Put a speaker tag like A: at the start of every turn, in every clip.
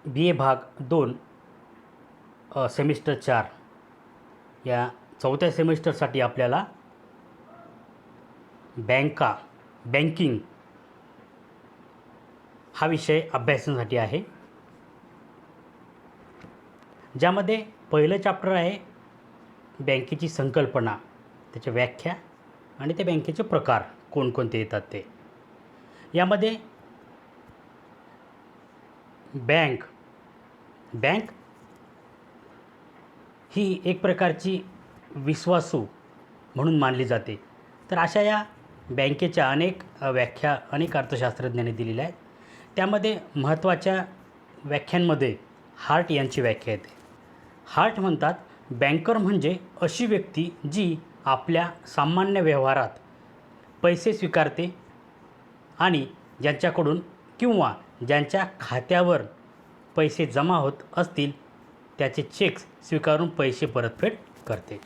A: बी ए भाग 2 सेमिस्टर 4 या चौथ्या सेमिस्टरसाठी आपल्याला बँकिंग हा विषय अभ्यासण्यासाठी आहे, ज्यामध्ये पहिलं चॅप्टर आहे बँकेची संकल्पना, त्याची व्याख्या आणि त्या बँकेचे प्रकार कोणकोणते येतात ते. यामध्ये बँक ही एक प्रकारची विश्वासू म्हणून मानली जाते. तर अशा या बँकेच्या अनेक व्याख्या अनेक अर्थशास्त्रज्ञांनी दिलेल्या आहेत. त्यामध्ये महत्त्वाच्या व्याख्यांमध्ये हार्ट यांची व्याख्या येते. हार्ट म्हणतात, बँकर म्हणजे अशी व्यक्ती जी आपल्या सामान्य व्यवहारात पैसे स्वीकारते आणि ज्यांच्याकडून किंवा ज्यांच्या खात्यावर पैसे जमा होत असतील त्याचे चेक्स स्वीकारून पैसे परतफेड करते.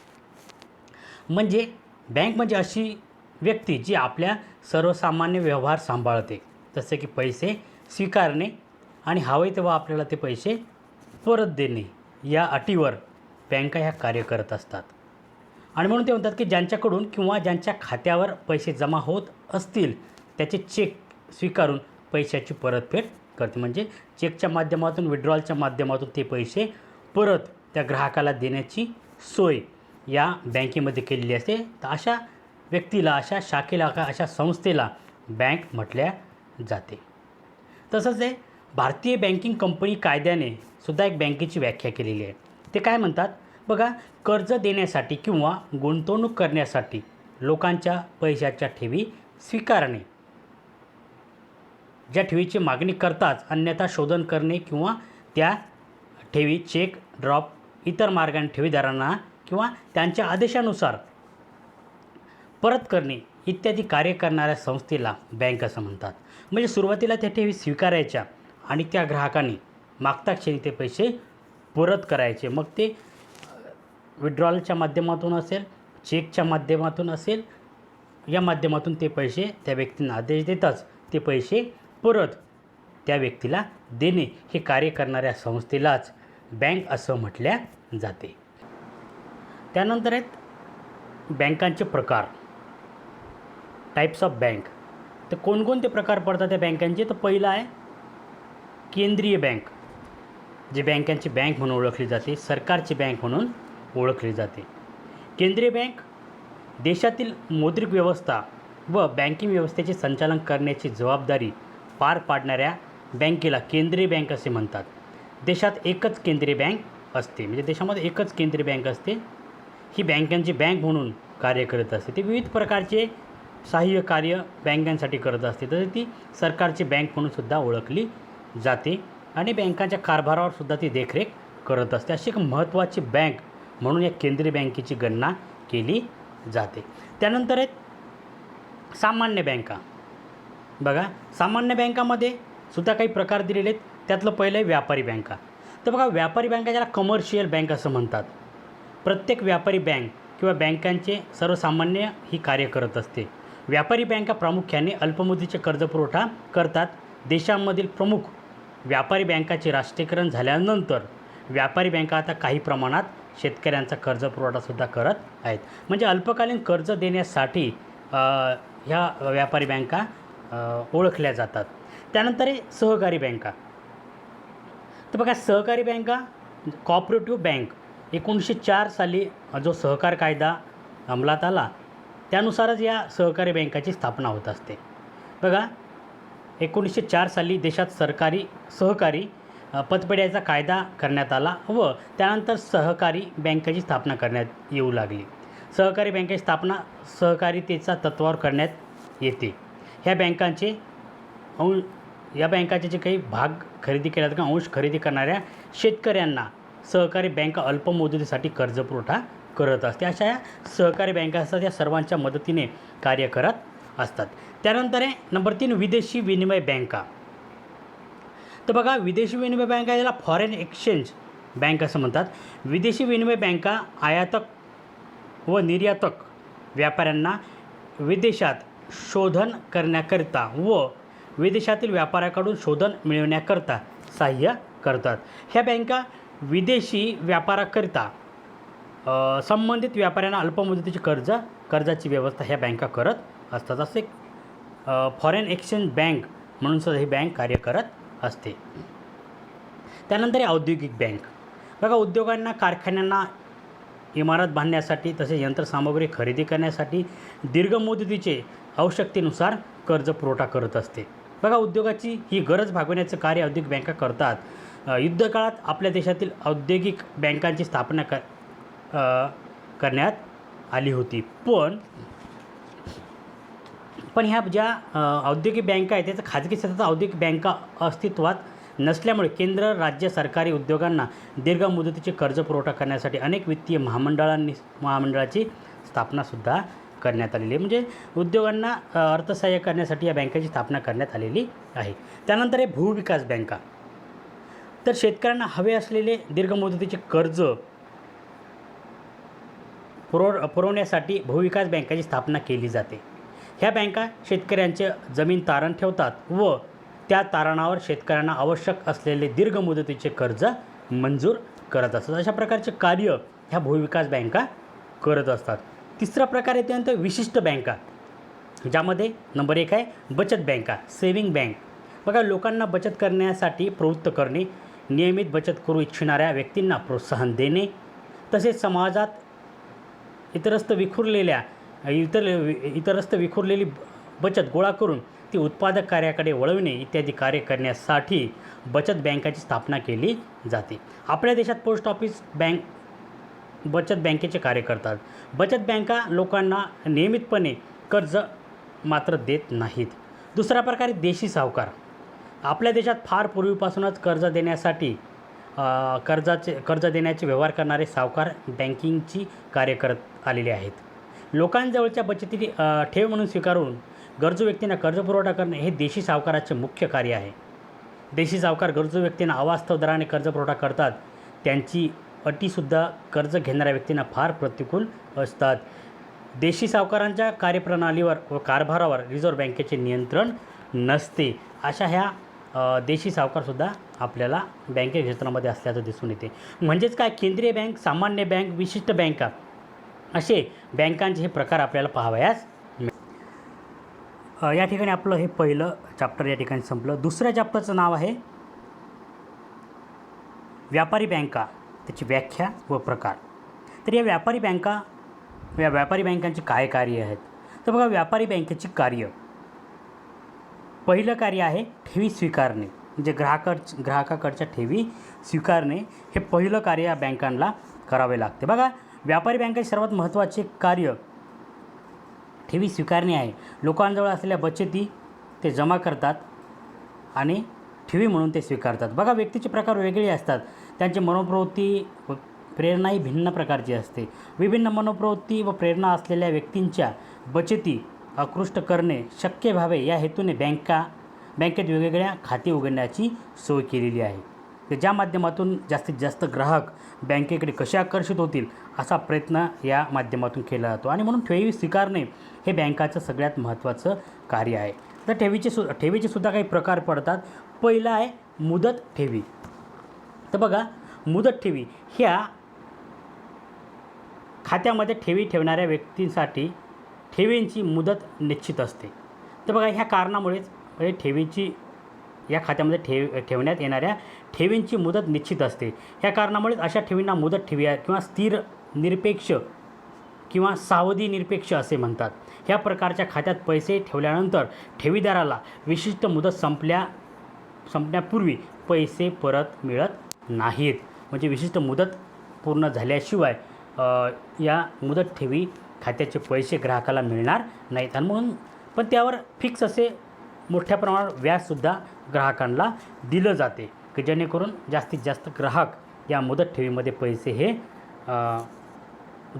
A: म्हणजे बँक म्हणजे अशी व्यक्ती जी आपल्या सर्वसामान्य व्यवहार सांभाळते, जसे की पैसे स्वीकारणे आणि हवे तेव्हा आपल्याला ते पैसे परत देणे, या अटीवर बँका ह्या कार्य करत असतात. आणि म्हणून ते म्हणतात की ज्यांच्याकडून किंवा ज्यांच्या खात्यावर पैसे जमा होत असतील त्याचे चेक स्वीकारून पैशाची परतफेड करते. म्हणजे चेकच्या माध्यमातून, विड्रॉलच्या माध्यमातून ते पैसे परत त्या ग्राहकाला देण्याची सोय या बँकेमध्ये केलेली असते. तर अशा व्यक्तीला, अशा शाखेला, अशा संस्थेला बँक म्हटल्या जाते. तसंच आहे भारतीय बँकिंग कंपनी कायद्याने सुद्धा एक बँकेची व्याख्या केलेली आहे. ते काय म्हणतात बघा, कर्ज देण्यासाठी किंवा गुंतवणूक करण्यासाठी लोकांच्या पैशाच्या ठेवी स्वीकारणे, ज्या ठेवीची मागणी करताच अन्यथा शोधन करणे किंवा त्या ठेवी चेक, ड्रॉप, इतर मार्गाने ठेवीदारांना किंवा त्यांच्या आदेशानुसार परत करणे इत्यादी कार्य करणाऱ्या संस्थेला बँक असं म्हणतात. म्हणजे सुरुवातीला त्या ठेवी स्वीकारायच्या आणि त्या ग्राहकांनी मागता क्षणी ते पैसे परत करायचे. मग ते विड्रॉलच्या माध्यमातून असेल, चेकच्या माध्यमातून असेल, या माध्यमातून ते पैसे त्या व्यक्तींना आदेश देताच ते पैसे परत त्या व्यक्तीला देणे हे कार्य करणाऱ्या संस्थेलाच बँक असं म्हटल्या जाते. त्यानंतर आहेत बँकांचे प्रकार, टाईप्स ऑफ बँक. तर कोणकोणते प्रकार पडतात त्या बँकांचे? तर पहिला आहे केंद्रीय बँक, जे बँकांची बँक म्हणून ओळखली जाते, सरकारची बँक म्हणून ओळखली जाते. केंद्रीय बँक देशातील मौद्रिक व्यवस्था व बँकिंग व्यवस्थेचे संचालन करण्याची जबाबदारी पार पाडणाऱ्या बँकेला केंद्रीय बँक असे म्हणतात. देशात एकच केंद्रीय बँक असते, म्हणजे देशामध्ये एकच केंद्रीय बँक असते. ही बँकांची बँक म्हणून कार्य करत असते. ती विविध प्रकारचे सहाय्य कार्य बँकांसाठी करत असते. तसेच ती सरकारची बँक म्हणून सुद्धा ओळखली जाते आणि बँकांच्या कारभारावर सुद्धा ती देखरेख करत असते. अशी एक महत्त्वाची बँक म्हणून या केंद्रीय बँकेची गणना केली जाते. त्यानंतर आहेत सामान्य बँका. बघा, सामान्य बँकामध्ये सुद्धा काही प्रकार दिलेले आहेत. त्यातलं पहिलं आहे व्यापारी बँका. तर बघा, व्यापारी बँका ज्याला कमर्शियल बँक असं म्हणतात. प्रत्येक व्यापारी बँक किंवा बँकांचे सर्वसामान्य ही कार्य करत असते. व्यापारी बँका प्रामुख्याने अल्पमुदतीचे कर्जपुरवठा करतात. देशांमधील प्रमुख व्यापारी बँकाचे राष्ट्रीयकरण झाल्यानंतर व्यापारी बँका आता काही प्रमाणात शेतकऱ्यांचा कर्जपुरवठासुद्धा करत आहेत. म्हणजे अल्पकालीन कर्ज देण्यासाठी ह्या व्यापारी बँका ओळखल्या जातात. त्यानंतर आहे सहकारी बँका. तर बघा, सहकारी बँका, कॉपरेटिव्ह बँक 1904 साली जो सहकार कायदा अंमलात आला त्यानुसारच या सहकारी बँकाची स्थापना होत असते. बघा, 1904 साली देशात सहकारी पतपेढ्याचा कायदा करण्यात आला व त्यानंतर सहकारी बँकेची स्थापना करण्यात येऊ लागली. सहकारी बँकेची स्थापना सहकारितेच्या तत्त्वावर करण्यात येते. या बँकाचे जे काही भाग खरेदी केल्या किंवा अंश खरेदी करणाऱ्या शेतकऱ्यांना सहकारी बँका अल्पमुदतीसाठी कर्जपुरवठा करत असते. अशा या सहकारी बँका असतात, या सर्वांच्या मदतीने कार्य करत असतात. त्यानंतर आहे नंबर 3 विदेशी विनिमय बँका. तर बघा, विदेशी विनिमय बँका याला फॉरेन एक्सचेंज बँक असं म्हणतात. विदेशी विनिमय बँका आयातक व निर्यातक व्यापाऱ्यांना विदेशात शोधन करण्याकरिता व विदेशातील व्यापाऱ्याकडून शोधन मिळवण्याकरता सहाय्य करतात. ह्या बँका विदेशी व्यापाराकरिता संबंधित व्यापाऱ्यांना अल्पमुदतीची कर्जाची व्यवस्था ह्या बँका करत असतात. असे फॉरेन एक्सचेंज बँक म्हणून सुद्धा ही बँक कार्य करत असते. त्यानंतर आहे औद्योगिक बँक. बघा, उद्योगांना, कारखान्यांना इमारत बांधण्यासाठी तसेच यंत्रसामुग्री खरेदी करण्यासाठी दीर्घ मुदतीचे आवश्यकतेनुसार कर्ज पुरवठा करत असते. बघा, उद्योगाची ही गरज भागवण्याचं कार्य औद्योगिक बँका करतात. युद्धकाळात आपल्या देशातील औद्योगिक बँकांची स्थापना करण्यात आली होती. पण ह्या ज्या औद्योगिक बँका आहेत त्याचं खाजगी क्षेत्रात औद्योगिक बँका अस्तित्वात नसल्यामुळे केंद्र राज्य सरकारी उद्योगांना दीर्घ मुदतीचे कर्ज पुरवठा करण्यासाठी अनेक वित्तीय महामंडळाची स्थापनासुद्धा करण्यात आलेली आहे. म्हणजे उद्योगांना अर्थसहाय्य करण्यासाठी या बँकेची स्थापना करण्यात आलेली आहे. त्यानंतर आहे भूविकास बँका. तर शेतकऱ्यांना हवे असलेले दीर्घ मुदतीचे कर्ज पुरवण्यासाठी भूविकास बँकेची स्थापना केली जाते. ह्या बँका शेतकऱ्यांचे जमीन तारण ठेवतात व त्या तारणावर शेतकऱ्यांना आवश्यक असलेले दीर्घ मुदतीचे कर्ज मंजूर करत असतात. अशा प्रकारचे कार्य ह्या भूविकास बँका करत असतात. तिसरा प्रकार आहे त्यानंतर विशिष्ट बँका, ज्यामध्ये नंबर 1 आहे बचत बँका, सेव्हिंग बँक. बघा, लोकांना बचत करण्यासाठी प्रवृत्त करणे, नियमित बचत करू इच्छिणाऱ्या व्यक्तींना प्रोत्साहन देणे, तसेच समाजात इतरस्त विखुरलेली बचत गोळा करून ती उत्पादक कार्याकडे वळविणे इत्यादी कार्य करण्यासाठी बचत बँकाची स्थापना केली जाते. आपल्या देशात पोस्ट ऑफिस बचत बँकेचे कार्य करतात. बचत बँका लोकांना नियमितपणे कर्ज मात्र देत नाहीत. दुसरा प्रकार आहे देशी सावकार. आपल्या देशात फार पूर्वीपासूनच कर्ज देण्याचे व्यवहार करणारे सावकार बँकिंगची कार्य करत आलेले आहेत. लोकांजवळच्या बचती ठेव म्हणून स्वीकारून गरजू व्यक्तींना कर्ज पुरवठा करणे हे देशी सावकाराचे मुख्य कार्य आहे. देशी सावकार गरजू व्यक्तींना अवास्तव दराने कर्ज पुरवठा करतात. त्यांची अटीसुद्धा कर्ज घेणाऱ्या व्यक्तींना फार प्रतिकूल असतात. देशी सावकारांच्या कार्यप्रणालीवर व कारभारावर रिझर्व्ह बँकेचे नियंत्रण नसते. अशा ह्या देशी सावकारसुद्धा आपल्याला बँके क्षेत्रामध्ये असल्याचं दिसून येते. म्हणजेच काय, केंद्रीय बँक, सामान्य बँक, विशिष्ट बँका असे बँकांचे हे प्रकार आपल्याला पाहावयास या ठिकाणी आपलं हे पहिलं चॅप्टर या ठिकाणी संपलं. दुसऱ्या चॅप्टरचं नाव आहे व्यापारी बँका, त्याची व्याख्या व प्रकार. तर या व्यापारी बँकांचे काय कार्य आहेत? तर बघा, व्यापारी बँकेची कार्य, पहिलं कार्य आहे ठेवी स्वीकारणे. म्हणजे ग्राहकाकडच्या ठेवी स्वीकारणे हे पहिलं कार्य या बँकांना करावे लागते. बघा, व्यापारी बँकेचे सर्वात महत्त्वाचे कार्य ठेवी स्वीकारणे आहे. लोकांजवळ असलेल्या बचती ते जमा करतात आणि ठेवी म्हणून ते स्वीकारतात. बघा, व्यक्तीचे प्रकार वेगळे असतात. त्यांची मनोप्रवृत्ती व प्रेरणाही भिन्न प्रकारची असते. विभिन्न मनोप्रवृत्ती व प्रेरणा असलेल्या व्यक्तींच्या बचती आकृष्ट करणे शक्य व्हावे या हेतूने बँकेत वेगवेगळ्या खाती उघडण्याची सोय केलेली आहे. ज्या माध्यमातून जास्तीत जास्त ग्राहक बँकेकडे कसे आकर्षित होतील असा प्रयत्न या माध्यमातून केला जातो. आणि म्हणून ठेवी स्वीकारणे हे बँकाचं सगळ्यात महत्त्वाचं कार्य आहे. तर ठेवीचे सुद्धा काही प्रकार पडतात. पहिला आहे मुदत ठेवी. तर बघा, मुदत ठेवी ह्या खात्यामध्ये ठेवी ठेवणाऱ्या व्यक्तींसाठी ठेवींची मुदत निश्चित असते. तर बघा, ह्या कारणामुळेच या खात्यामध्ये ठेवण्यात येणाऱ्या ठेवींची मुदत निश्चित असते. ह्या कारणामुळेच अशा ठेवींना मुदत ठेवी किंवा स्थिर निरपेक्ष किंवा सावधी निरपेक्ष असे म्हणतात. ह्या प्रकारच्या खात्यात पैसे ठेवल्यानंतर ठेवीदाराला विशिष्ट मुदत संपण्यापूर्वी पैसे परत मिळत नाहीत. म्हणजे विशिष्ट मुदत पूर्ण झाल्याशिवाय या मुदत ठेवी खात्याचे पैसे ग्राहकाला मिळणार नाहीत. आणि म्हणून पण त्यावर फिक्स असे मोठ्या प्रमाणावर व्याजसुद्धा ग्राहकांना दिलं जाते की जेणेकरून जास्तीत जास्त ग्राहक या मुदत ठेवीमध्ये पैसे हे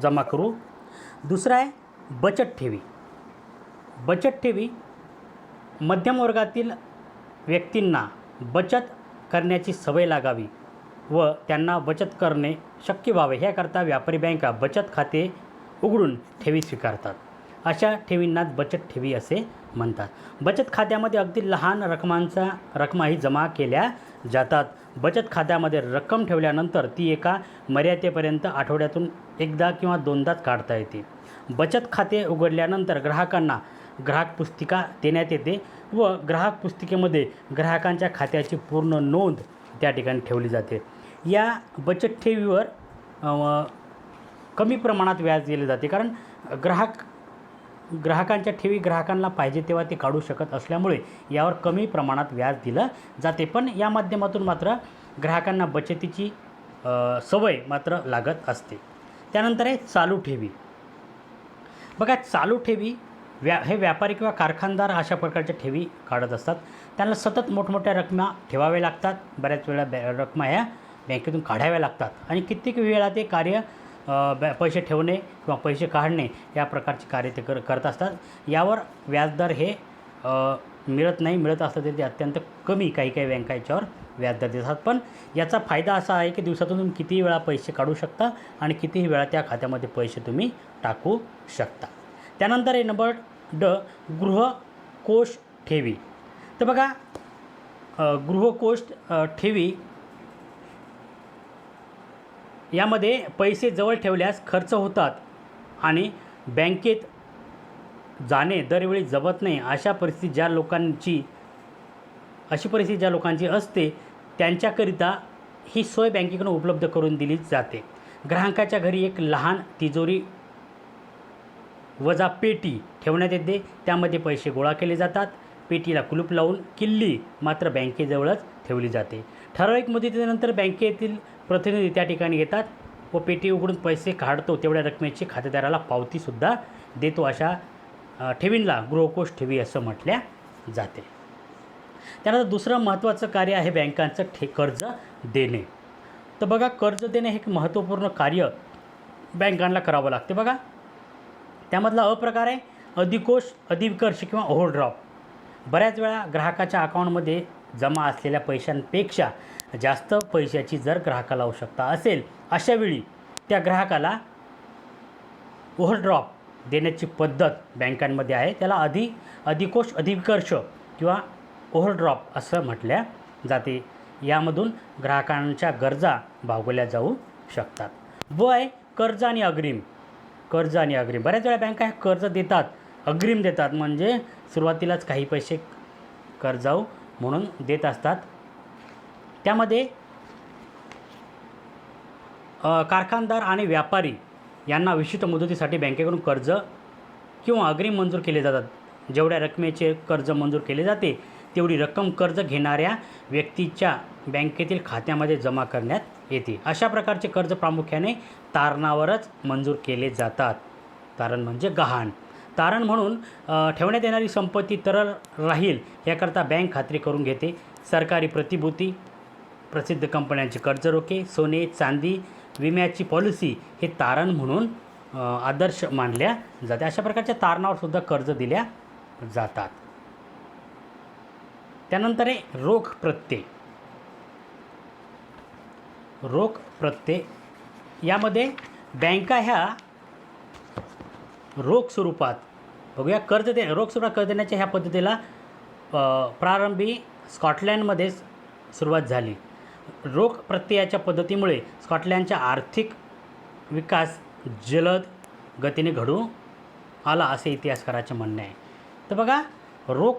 A: जमा करू. दुसरा आहे बचत ठेवी. बचत ठेवी मध्यम वर्गातील व्यक्तींना बचत करण्याची सवय लागावी व त्यांना बचत करणे शक्य व्हावे ह्याकरता व्यापारी बँका बचत खाते उघडून ठेवी स्वीकारतात. अशा ठेवींनाच बचत ठेवी असे म्हणतात. बचत खात्यामध्ये अगदी लहान रकमाही जमा केल्या जातात. बचत खात्यामध्ये रक्कम ठेवल्यानंतर ती एका मर्यादेपर्यंत आठवड्यातून एकदा किंवा दोनदाच काढता येते. बचत खाते उघडल्यानंतर ग्राहकांना ग्राहक पुस्तिका देण्यात येते व ग्राहक पुस्तिकेमध्ये ग्राहकांच्या खात्याची पूर्ण नोंद त्या ठिकाणी ठेवली जाते. या बचत ठेवीवर कमी प्रमाणात व्याज दिले जाते, कारण ग्राहकांच्या ठेवी ग्राहकांना पाहिजे तेव्हा ते काढू शकत असल्यामुळे यावर कमी प्रमाणात व्याज दिलं जाते. पण या माध्यमातून मात्र ग्राहकांना बचतीची सवय मात्र लागत असते. त्यानंतर आहे चालू ठेवी. बघा, चालू ठेवी हे व्यापारी किंवा कारखानदार अशा प्रकारच्या ठेवी काढत असतात. त्यांना सतत मोठमोठ्या रकमा ठेवाव्या लागतात. बऱ्याच वेळा रकमा ह्या बँकेतून काढाव्या लागतात आणि कित्येक वेळा ते कार्य पैसे ठेवणे किंवा पैसे काढणे या प्रकारचे कार्य ते करत असतात. यावर व्याजदर हे मिळत असलं तरी ते अत्यंत कमी काही बँका याच्यावर व्याजदर देतात. पण याचा फायदा असा आहे की दिवसातून तुम्ही कितीही वेळा पैसे काढू शकता आणि कितीही वेळा त्या खात्यामध्ये पैसे तुम्ही टाकू शकता. त्यानंतर आहे नंबर गृहकोष ठेवी. तर बघा, गृहकोष ठेवी यामध्ये पैसे जवळ ठेवल्यास खर्च होतात आणि बँकेत जाणे दरवेळी जमत नाही. अशी परिस्थिती ज्या लोकांची असते त्यांच्याकरिता ही सोय बँकेकडून उपलब्ध करून दिली जाते. ग्राहकाच्या घरी एक लहान तिजोरी वजा पेटी ठेवण्यात येते. त्यामध्ये पैसे गोळा केले जातात. पेटीला कुलूप लावून किल्ली मात्र बँकेजवळच ठेवली जाते. ठराविक मुदतीनंतर बँकेतील प्रतिनिधी त्या ठिकाणी येतात व पेटी उघडून पैसे काढतो. तेवढ्या रकमेची खातेदाराला पावतीसुद्धा देतो. अशा ठेवींना गृहकोष ठेवी असं म्हटल्या जाते. त्यानंतर दुसरं महत्त्वाचं कार्य आहे बँकांचं कर्ज देणे. तर बघा, कर्ज देणे हे एक महत्त्वपूर्ण कार्य बँकांना करावं लागते. बघा, त्यामधला अप्रकार आहे अधिकोष, अधिविकर्ष किंवा ओव्हरड्राफ्ट. बऱ्याच वेळा ग्राहकाच्या अकाउंटमध्ये जमा असलेल्या पैशांपेक्षा जास्त पैशाची जर ग्राहकाला आवश्यकता असेल, अशावेळी त्या ग्राहकाला ओव्हरड्राफ्ट देण्याची पद्धत बँकांमध्ये आहे. त्याला अधिकोष, अधिविकर्ष किंवा ओव्हरड्राफ्ट असं म्हटल्या जाते. यामधून ग्राहकांच्या गरजा भागवल्या जाऊ शकतात. व आहे कर्ज आणि अग्रिम. बऱ्याच वेळा बँका हे कर्ज देतात, अग्रिम देतात, म्हणजे सुरुवातीलाच काही पैसे कर्जाऊ म्हणून देत असतात. त्यामध्ये कारखानदार आणि व्यापारी यांना विशिष्ट मुदतीसाठी बँकेकडून कर्ज किंवा अग्रिम मंजूर केले जातात. जेवढ्या रकमेचे कर्ज मंजूर केले जाते तेवढी रक्कम कर्ज घेणाऱ्या व्यक्तीच्या बँकेतील खात्यामध्ये जमा करण्यात येते. अशा प्रकारचे कर्ज प्रामुख्याने तारणावरच मंजूर केले जातात. तारण म्हणजे गहाण. तारण म्हणून ठेवण्यात येणारी संपत्ती तरल राहील याकरता बँक खात्री करून घेते. सरकारी प्रतिभूती, प्रसिद्ध कंपन्यांचे कर्ज रोखे, सोने, चांदी, विम्याची पॉलिसी हे तारण म्हणून आदर्श मानल्या जाते. अशा प्रकारच्या तारणावर सुद्धा कर्ज दिल्या जातात. त्यानंतर आहे रोख प्रत्यय. यामध्ये बँका ह्या रोख स्वरूपात बघूया रोख स्वरूपात कर्ज देण्याच्या ह्या पद्धतीला प्रारंभी स्कॉटलँडमध्ये सुरुवात झाली. रोख प्रत्ययाच्या पद्धतीमुळे स्कॉटलँडचा आर्थिक विकास जलद गतीने घडून आला असे इतिहासकाराचे म्हणणे आहे. तर बघा, रोख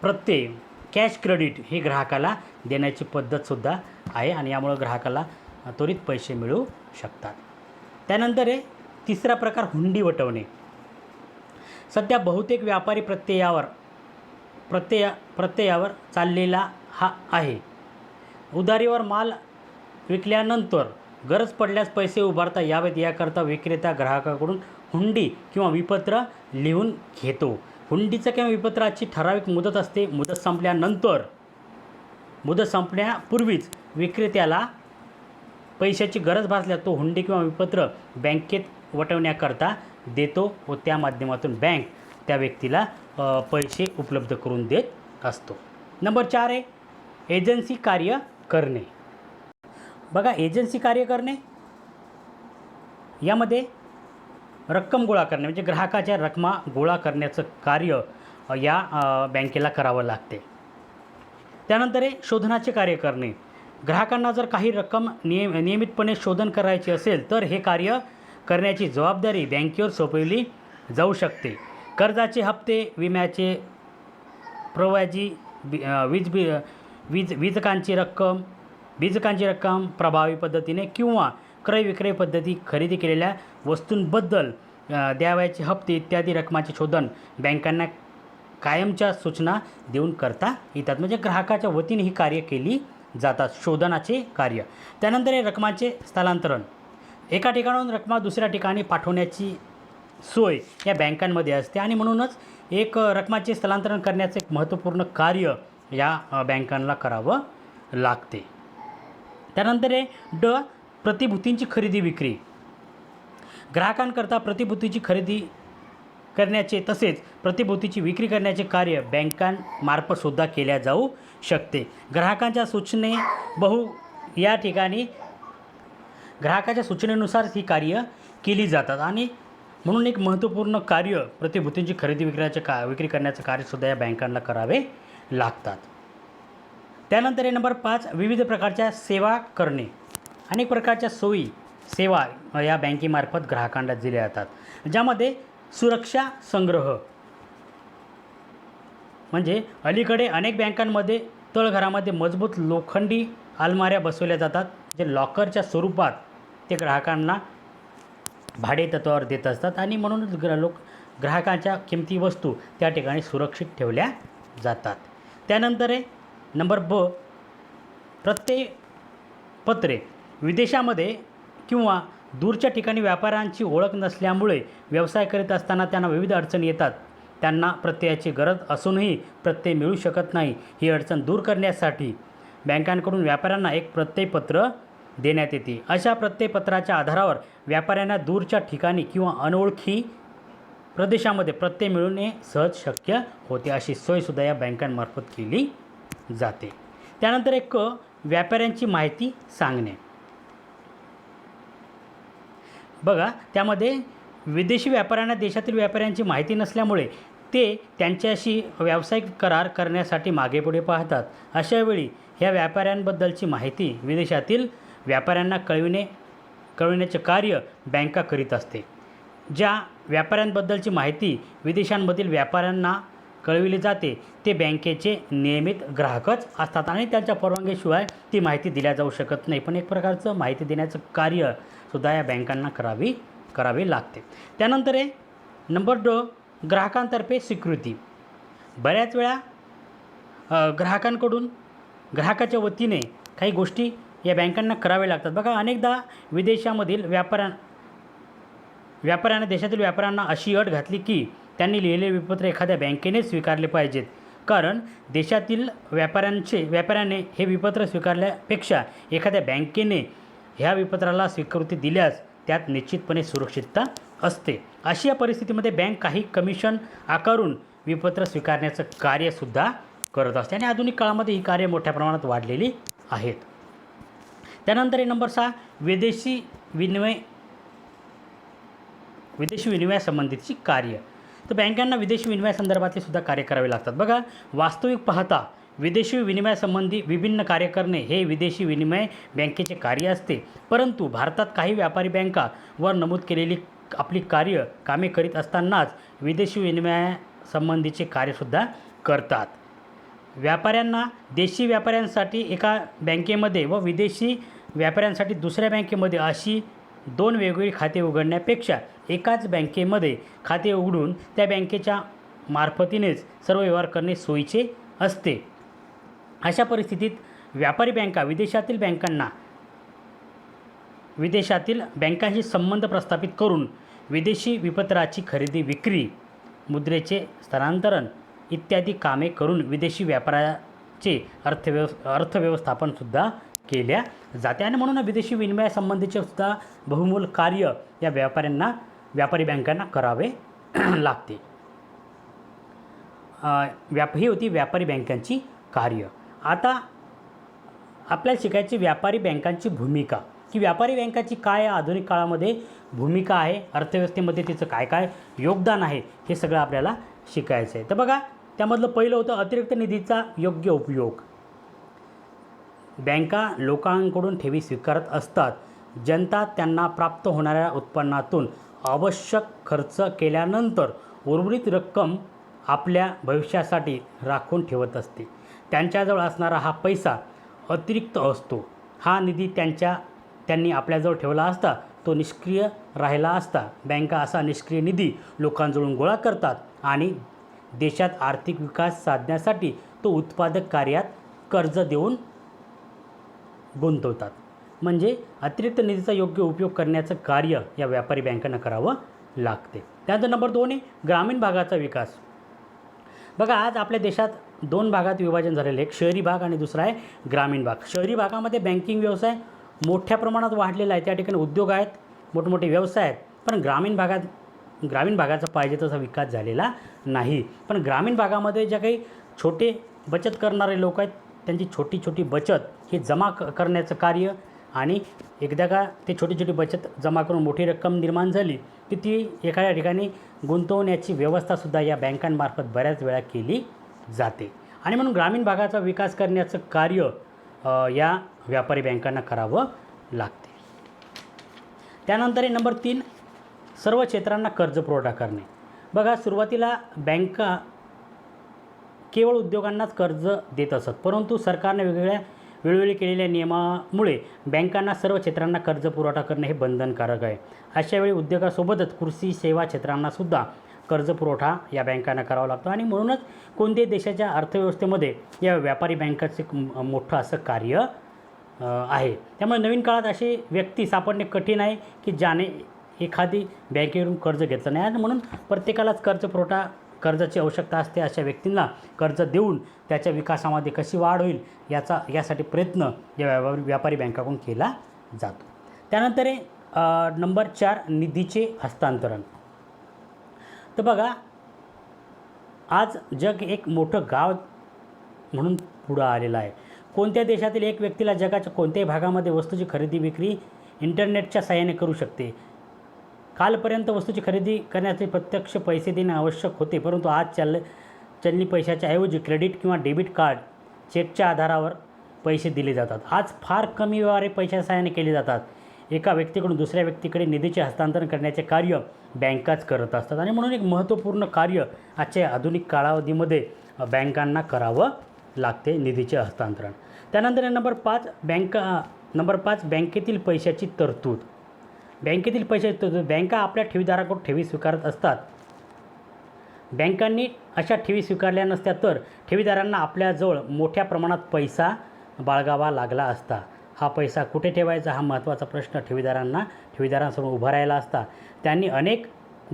A: प्रत्यय, कॅश क्रेडिट ही ग्राहकाला देण्याची पद्धतसुद्धा आहे आणि यामुळे ग्राहकाला त्वरित पैसे मिळू शकतात. त्यानंतर आहे तिसरा प्रकार, हुंडी वटवणे. सध्या बहुतेक व्यापारी प्रत्ययावर चाललेला हा आहे. उधारीवर माल विकल्यानंतर गरज पडल्यास पैसे उभारता यावेत याकरता विक्रेता ग्राहकाकडून हुंडी किंवा विपत्र लिहून घेतो. हुंडीचं किंवा विपत्राची ठराविक मुदत असते. मुदत संपण्यापूर्वीच विक्रेत्याला पैशाची गरज भासल्यास तो हुंडी किंवा विपत्र बँकेत वटवण्याकरता देतो व त्या माध्यमातून बँक त्या व्यक्तीला पैसे उपलब्ध करून देत असतो. नंबर 4 आहे एजन्सी कार्य करणे. बघा, एजन्सी कार्य करणे यामध्ये रक्कम गोळा करणे म्हणजे ग्राहकाच्या रकमा गोळा करण्याचं कार्य या बँकेला करावं लागते. त्यानंतर आहे शोधनाचे कार्य करणे. ग्राहकांना जर काही रक्कम नियमितपणे शोधन करायची असेल तर हे कार्य करण्याची जबाबदारी बँकेवर सोपवली जाऊ शकते. कर्जाचे हप्ते, विम्याचे प्रव्याजी, वीजकांची रक्कम प्रभावी पद्धतीने किंवा क्रय विक्रय पद्धती खरेदी केलेल्या वस्तूंबद्दल द्यावयाचे हप्ते इत्यादी रकमाचे शोधन बँकांना कायमच्या सूचना देऊन करता येतात. म्हणजे ग्राहकाच्या वतीने ही कार्य केली जातात, शोधनाचे कार्य. त्यानंतर हे रकमाचे स्थलांतरण. एका ठिकाणाहून रकमा दुसऱ्या ठिकाणी पाठवण्याची सोय या बँकांमध्ये असते आणि म्हणूनच एक रकमाचे स्थलांतरण करण्याचं एक महत्त्वपूर्ण कार्य या बँकांना करावं लागते. त्यानंतर आहे प्रतिभूतींची खरेदी विक्री. ग्राहकांकरता प्रतिभूतीची खरेदी करण्याचे तसेच प्रतिभूतीची विक्री करण्याचे कार्य बँकांमार्फत सुद्धा केल्या जाऊ शकते. ग्राहकांच्या सूचनेनुसार ही कार्य केली जातात आणि म्हणून एक महत्त्वपूर्ण कार्य प्रतिभूतींची खरेदी विक्री करण्याचं कार्यसुद्धा या बँकांना करावे लागतात. त्यानंतर आहे नंबर 5, विविध प्रकारच्या सेवा करणे. अनेक प्रकारच्या सेवा या बँकेमार्फत ग्राहकांना दिल्या जातात, ज्यामध्ये सुरक्षा संग्रह. म्हणजे अलीकडे अनेक बँकांमध्ये तळघरामध्ये मजबूत लोखंडी अलमाऱ्या बसवल्या जातात, जे लॉकरच्या स्वरूपात ते ग्राहकांना भाडेतत्त्वावर देत असतात आणि म्हणूनच ग्राहकांच्या किमती वस्तू त्या ठिकाणी सुरक्षित ठेवल्या जातात. त्यानंतर आहे नंबर प्रत्ययपत्रे. विदेशामध्ये किंवा दूरच्या ठिकाणी व्यापाऱ्यांची ओळख नसल्यामुळे व्यवसाय करीत असताना त्यांना विविध अडचणी येतात. त्यांना प्रत्ययाची गरज असूनही प्रत्यय मिळू शकत नाही. ही अडचण दूर करण्यासाठी बँकांकडून व्यापाऱ्यांना एक प्रत्ययपत्र देण्यात येते. अशा प्रत्ययपत्राच्या आधारावर व्यापाऱ्यांना दूरच्या ठिकाणी किंवा अनोळखी प्रदेशामध्ये प्रत्यय मिळवणे सहज शक्य होते. अशी सोयसुद्धा या बँकांमार्फत केली जाते. त्यानंतर एक व्यापाऱ्यांची माहिती सांगणे. बघा, त्यामध्ये विदेशी व्यापाऱ्यांना देशातील व्यापाऱ्यांची माहिती नसल्यामुळे ते त्यांच्याशी व्यावसायिक करार करण्यासाठी मागेपुढे पाहतात. अशावेळी ह्या व्यापाऱ्यांबद्दलची माहिती विदेशातील व्यापाऱ्यांना कळविण्याचे कार्य बँका करीत असते. ज्या व्यापाऱ्यांबद्दलची माहिती विदेशांमधील व्यापाऱ्यांना कळविली जाते ते बँकेचे नियमित ग्राहकच असतात आणि त्यांच्या परवानगीशिवाय ती माहिती दिल्या जाऊ शकत नाही. पण एक प्रकारचं माहिती देण्याचं कार्यसुद्धा या बँकांना करावे लागते. त्यानंतर आहे नंबर 2, ग्राहकांतर्फे स्वीकृती. बऱ्याच वेळा ग्राहकाच्या वतीने काही गोष्टी या बँकांना कराव्या लागतात. बघा, अनेकदा विदेशामधील व्यापाऱ्यांना देशातील व्यापाऱ्यांना अशी अट घातली की त्यांनी लिहिलेले विपत्र एखाद्या बँकेने स्वीकारले पाहिजेत, कारण देशातील व्यापाऱ्याने हे विपत्र स्वीकारल्यापेक्षा एखाद्या बँकेने ह्या विपत्राला स्वीकृती दिल्यास त्यात निश्चितपणे सुरक्षितता असते. अशा या परिस्थितीमध्ये बँक काही कमिशन आकारून विपत्र स्वीकारण्याचं कार्यसुद्धा करत असते आणि आधुनिक काळामध्ये ही कार्य मोठ्या प्रमाणात वाढलेली आहेत. त्यानंतर नंबर 6, विदेशी विनिमयासंबंधीची कार्य. तर बँकांना विदेशी विनिमयासंदर्भातले सुद्धा कार्य करावे लागतात. बघा, वास्तविक पाहता विदेशी विनिमयासंबंधी विभिन्न कार्य करणे हे विदेशी विनिमय बँकेचे कार्य असते, परंतु भारतात काही व्यापारी बँका वर नमूद केलेली आपली कामे करीत असतानाच विदेशी विनिमयासंबंधीचे कार्यसुद्धा करतात. व्यापाऱ्यांना देशी व्यापाऱ्यांसाठी एका बँकेमध्ये व विदेशी व्यापाऱ्यांसाठी दुसऱ्या बँकेमध्ये अशी 2 वेगवेगळी खाते उघडण्यापेक्षा एकाच बँकेमध्ये खाते उघडून त्या बँकेच्या मार्फतीनेच सर्व व्यवहार करणे सोयीचे असते. अशा परिस्थितीत व्यापारी बँका विदेशातील बँकांशी संबंध प्रस्थापित करून विदेशी विपत्राची खरेदी विक्री, मुद्रेचे स्थलांतरण इत्यादी कामे करून विदेशी व्यापाराचे अर्थव्यवस्थापनसुद्धा केल्या जाते आणि म्हणून विदेशी विनिमयासंबंधीचे सुद्धा बहुमूल्य कार्य या व्यापारी बँकांना करावे लागते. ही होती व्यापारी बँकांची कार्य. आता आपल्याला शिकायची व्यापारी बँकांची भूमिका, की व्यापारी बँकांची काय आधुनिक काळामध्ये भूमिका आहे, अर्थव्यवस्थेमध्ये तिचं काय काय योगदान आहे, हे सगळं आपल्याला शिकायचं आहे. तर बघा, त्यामधलं पहिलं होतं अतिरिक्त निधीचा योग्य उपयोग. बँका लोकांकडून ठेवी स्वीकारत असतात. जनता त्यांना प्राप्त होणाऱ्या उत्पन्नातून आवश्यक खर्च केल्यानंतर उर्वरित रक्कम आपल्या भविष्यासाठी राखून ठेवत असते. त्यांच्याजवळ असणारा हा पैसा अतिरिक्त असतो. हा निधी त्यांनी आपल्याजवळ ठेवला असता तो निष्क्रिय राहिला असता. बँका असा निष्क्रिय निधी लोकांजवळून गोळा करतात आणि देशात आर्थिक विकास साधण्यासाठी तो उत्पादक कार्यात कर्ज देऊन गुंतवतात. म्हणजे अतिरिक्त निधीचा योग्य उपयोग करण्याचं कार्य या व्यापारी बँकांना करावं लागते. त्यानंतर नंबर 2 आहे ग्रामीण भागाचा विकास. बघा, आज आपल्या देशात 2 भागात विभाजन झालेलं आहे. एक शहरी भाग आणि दुसरा आहे ग्रामीण भाग. शहरी भागामध्ये बँकिंग व्यवसाय मोठ्या प्रमाणात वाढलेला आहे. त्या ठिकाणी उद्योग आहेत, मोठमोठे व्यवसाय आहेत. पण ग्रामीण भागाचा पाहिजे तसा विकास झालेला नाही. पण ग्रामीण भागामध्ये ज्या काही छोटे बचत करणारे लोक आहेत त्यांची छोटी छोटी बचत हे जमा करण्याचं कार्य आणि एकदा का ते छोटी छोटी बचत जमा करून मोठी रक्कम निर्माण झाली की ती एखाद्या ठिकाणी गुंतवण्याची व्यवस्थासुद्धा या बँकांमार्फत बऱ्याच वेळा केली जाते. आणि म्हणून ग्रामीण भागाचा विकास करण्याचं कार्य या व्यापारी बँकांना करावं लागते. त्यानंतर आहे नंबर 3 सर्व क्षेत्रांना कर्ज पुरवठा करणे. बघा, सुरुवातीला बँका केवळ उद्योगांनाच कर्ज देत असत, परंतु सरकारने वेळोवेळी केलेल्या नियमामुळे बँकांना सर्व क्षेत्रांना कर्ज पुरवठा करणे हे बंधनकारक आहे. अशावेळी उद्योगासोबतच कृषी सेवा क्षेत्रांनासुद्धा कर्ज पुरवठा या बँकांना करावा लागतो. आणि म्हणूनच कोणत्याही देशाच्या अर्थव्यवस्थेमध्ये या व्यापारी बँकाचे मोठं असं कार्य आहे. त्यामुळे नवीन काळात अशी व्यक्ती सापडणे कठीण आहे की ज्याने एखादी बँकेकडून कर्ज घेतलं नाही. आणि म्हणून प्रत्येकालाच कर्जाची आवश्यकता असते. अशा व्यक्तींना कर्ज देऊन त्याच्या विकासामध्ये कशी वाढ होईल यासाठी प्रयत्न या व्यापारी बँकाकडून केला जातो. त्यानंतर आहे नंबर 4 निधीचे हस्तांतरण. तर बघा, आज जग एक मोठं गाव म्हणून पुढं आलेलं आहे. कोणत्या देशातील एक व्यक्तीला जगाच्या कोणत्याही भागामध्ये वस्तूची खरेदी विक्री इंटरनेटच्या साहाय्याने करू शकते. कालपर्यंत वस्तूची खरेदी करण्यासाठी प्रत्यक्ष पैसे देणे आवश्यक होते, परंतु आज चलनी पैशाच्या ऐवजी क्रेडिट किंवा डेबिट कार्ड, चेकच्या आधारावर पैसे दिले जातात. आज फार कमी व्यवहार पैशाच्या साहाय्याने केले जातात. एका व्यक्तीकडून दुसऱ्या व्यक्तीकडे निधीचे हस्तांतरण करण्याचे कार्य बँकाच करत असतात. आणि म्हणून एक महत्त्वपूर्ण कार्य आजच्या आधुनिक कालावधीमध्ये बँकांना करावं लागते, निधीचे हस्तांतरण. त्यानंतर नंबर 5 बँकेतील पैशाची तरतूद. बँकेतील पैशाची तरतूद. बँका आपल्या ठेवीदाराकडून ठेवी स्वीकारत असतात. बँकांनी अशा ठेवी स्वीकारल्या नसत्या तर ठेवीदारांना आपल्याजवळ मोठ्या प्रमाणात पैसा बाळगावा लागला असता. हा पैसा कुठे ठेवायचा हा महत्त्वाचा प्रश्न ठेवीदारांसमोर उभा राहिला असता. त्यांनी अनेक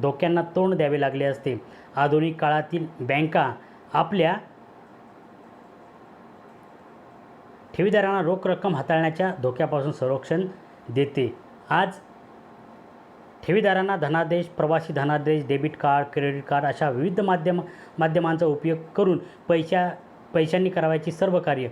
A: धोक्यांना तोंड द्यावे लागले असते. आधुनिक काळातील बँका आपल्या ठेवीदारांना रोख रक्कम हाताळण्याच्या धोक्यापासून संरक्षण देते. आज ठेवीदारांना धनादेश, प्रवासी धनादेश, डेबिट कार्ड, क्रेडिट कार्ड अशा विविध माध्यमांचा उपयोग करून पैशांनी करावयाची सर्व कार्य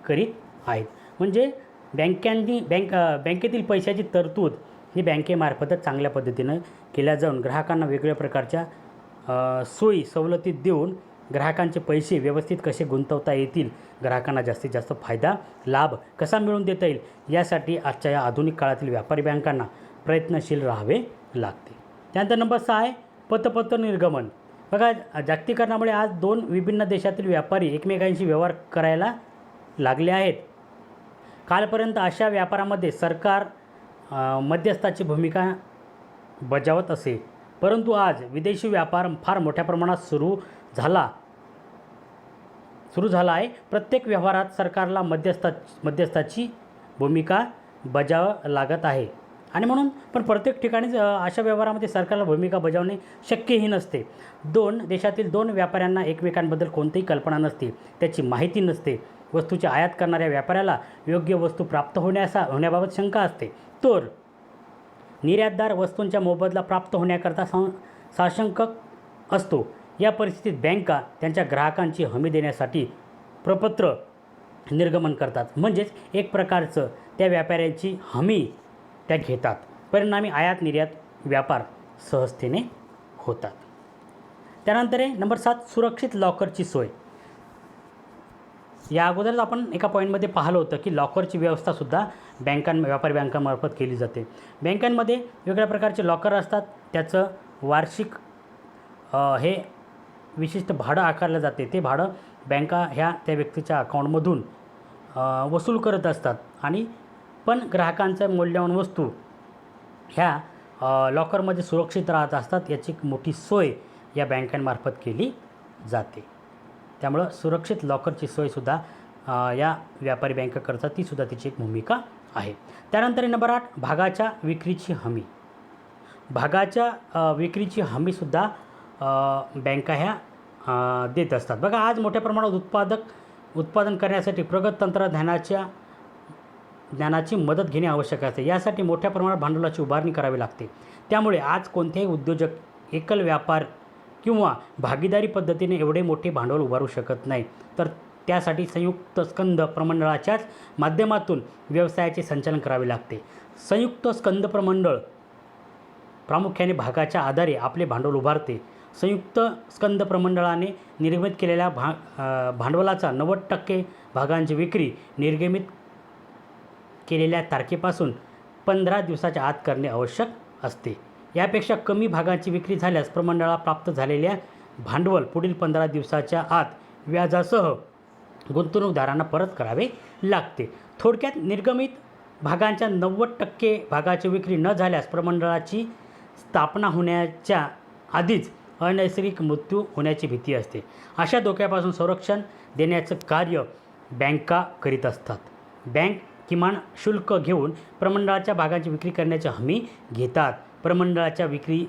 A: करीत आहेत. म्हणजे बँकेतील पैशाची तरतूद ही बँकेमार्फतच चांगल्या पद्धतीनं केल्या जाऊन ग्राहकांना वेगवेगळ्या प्रकारच्या सोयी सवलती देऊन ग्राहकांचे पैसे व्यवस्थित कसे गुंतवता येतील, ग्राहकांना जास्तीत जास्त लाभ कसा मिळवून देता येईल यासाठी आजच्या या आधुनिक काळातील व्यापारी बँकांना प्रयत्नशील राहावे लागते. त्यानंतर नंबर 6 आहे पतपत्र निर्गमन. बघा, जागतिकीकरणामुळे आज 2 विभिन्न देशातील व्यापारी एकमेकांशी व्यवहार करायला लागले आहेत. कालपर्यंत अशा व्यापारामध्ये सरकार मध्यस्थाची भूमिका बजावत असे, परंतु आज विदेशी व्यापार फार मोठ्या प्रमाणात सुरू झाला आहे. प्रत्येक व्यवहारात सरकारला मध्यस्थाची भूमिका बजावावी लागत आहे. आणि म्हणून पण प्रत्येक ठिकाणीच अशा व्यवहारामध्ये सरकारला भूमिका बजावणे शक्यही नसते. 2 देशातील 2 व्यापाऱ्यांना एकमेकांबद्दल कोणतीही कल्पना नसते, त्याची माहिती नसते. वस्तूची आयात करणाऱ्या व्यापाऱ्याला योग्य वस्तू प्राप्त होण्याबाबत शंका असते, तर निर्यातदार वस्तूंच्या मोबदला प्राप्त होण्याकरता साशंक असतो. या परिस्थितीत बँका त्यांच्या ग्राहकांची हमी देण्यासाठी प्रपत्र निर्गमन करतात. म्हणजेच एक प्रकारचं त्या व्यापाऱ्यांची हमी त्या घेतात. परिणामी आयात निर्यात व्यापार सहजतेने होतात. त्यानंतर आहे नंबर 7 सुरक्षित लॉकरची सोय. या अगोदरच आपण एका पॉईंटमध्ये पाहिलं होतं की लॉकरची व्यवस्थासुद्धा व्यापारी बँकांमार्फत केली जाते. बँकांमध्ये वेगवेगळ्या प्रकारचे लॉकर असतात. त्याचं वार्षिक हे विशिष्ट भाडं आकारलं जाते. ते भाडं बँका ह्या त्या व्यक्तीच्या अकाउंटमधून वसूल करत असतात आणि पण ग्राहकांच्या मौल्यवान वस्तू ह्या लॉकरमध्ये सुरक्षित राहत असतात. याची एक मोठी सोय या बँकांमार्फत केली जाते. त्यामुळं सुरक्षित लॉकरची सोयसुद्धा या व्यापारी बँका करतात. तीसुद्धा तिची एक भूमिका आहे. त्यानंतर नंबर 8 भागाच्या विक्रीची हमी. भागाच्या विक्रीची हमीसुद्धा बँका ह्या देत असतात. बघा, आज मोठ्या प्रमाणात उत्पादन करण्यासाठी प्रगत ज्ञानाची मदत घेणे आवश्यक असते. यासाठी मोठ्या प्रमाणात भांडवलाची उभारणी करावी लागते. त्यामुळे आज कोणतेही उद्योजक एकल व्यापार किंवा भागीदारी पद्धतीने एवढे मोठे भांडवल उभारू शकत नाही. तर त्यासाठी संयुक्त स्कंद प्रमंडळाच्याच माध्यमातून व्यवसायाचे संचालन करावे लागते. संयुक्त स्कंद प्रमंडळ प्रामुख्याने भागाच्या आधारे आपले भांडवल उभारते. संयुक्त स्कंद प्रमंडळाने निर्गमित केलेल्या भांडवलाचा 90% भागांची विक्री निर्गमित केलेल्या तारखेपासून 15 दिवसाच्या आत करणे आवश्यक असते. यापेक्षा कमी भागांची विक्री झाल्यास प्रमंडळाला प्राप्त झालेल्या भांडवल पुढील 15 दिवसाच्या आत व्याजासह गुंतवणूकदारांना परत करावे लागते. थोडक्यात निर्गमित भागांच्या 90% भागाची विक्री न झाल्यास प्रमंडळाची स्थापना होण्याच्या आधीच अनैसर्गिक मृत्यू होण्याची भीती असते. अशा धोक्यापासून संरक्षण देण्याचं कार्य बँका करीत असतात. बँक किमान शुल्क घेऊन प्रमंडळाच्या भागांची विक्री करण्याची हमी घेतात. प्रमंडळाच्या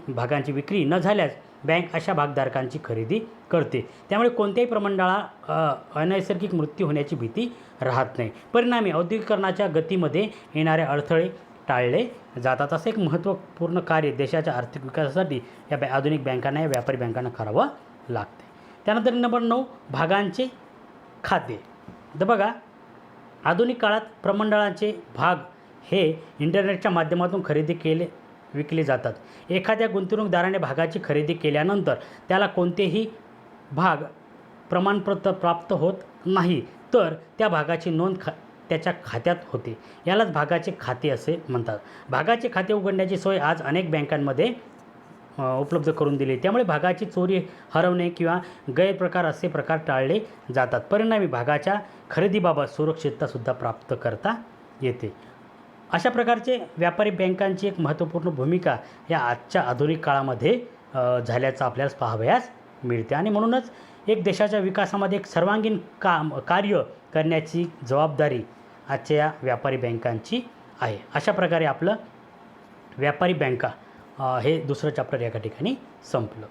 A: भागांची विक्री न झाल्यास बँक अशा भागधारकांची खरेदी करते. त्यामुळे कोणत्याही प्रमंडळाला अनैसर्गिक मृत्यू होण्याची भीती राहत नाही. परिणामी औद्योगिकरणाच्या गतीमध्ये येणारे अडथळे टाळले जातात. असं एक महत्त्वपूर्ण कार्य देशाच्या आर्थिक विकासासाठी या आधुनिक बँकांना, या व्यापारी बँकांना करावं लागते. त्यानंतर नंबर 9 भागांचे खाते. तर बघा, आधुनिक काळात प्रमंडळाचे भाग हे इंटरनेटच्या माध्यमातून विकले जातात. एखाद्या गुंतवणूकदाराने भागाची खरेदी केल्यानंतर त्याला कोणतेही भाग प्रमाणपत्र प्राप्त होत नाही, तर त्या भागाची नोंद त्याच्या खात्यात होते. यालाच भागाचे खाते असे म्हणतात. भागाचे खाते उघडण्याची सोय आज अनेक बँकांमध्ये उपलब्ध करून दिली. त्यामुळे भागाची चोरी, हरवणे किंवा गैरप्रकार असे प्रकार टाळले जातात. परिणामी भागाच्या खरेदीबाबत सुरक्षिततासुद्धा प्राप्त करता येते. अशा प्रकारचे व्यापारी बँकांची एक महत्त्वपूर्ण भूमिका या आजच्या आधुनिक काळामध्ये झाल्याचं आपल्याला पाहावयास मिळते. आणि म्हणूनच एक देशाच्या विकासामध्ये एक सर्वांगीण कार्य करण्याची जबाबदारी आजच्या या व्यापारी बँकांची आहे. अशा प्रकारे आपलं व्यापारी बँका हे दुसरं चॅप्टर या ठिकाणी संपलं.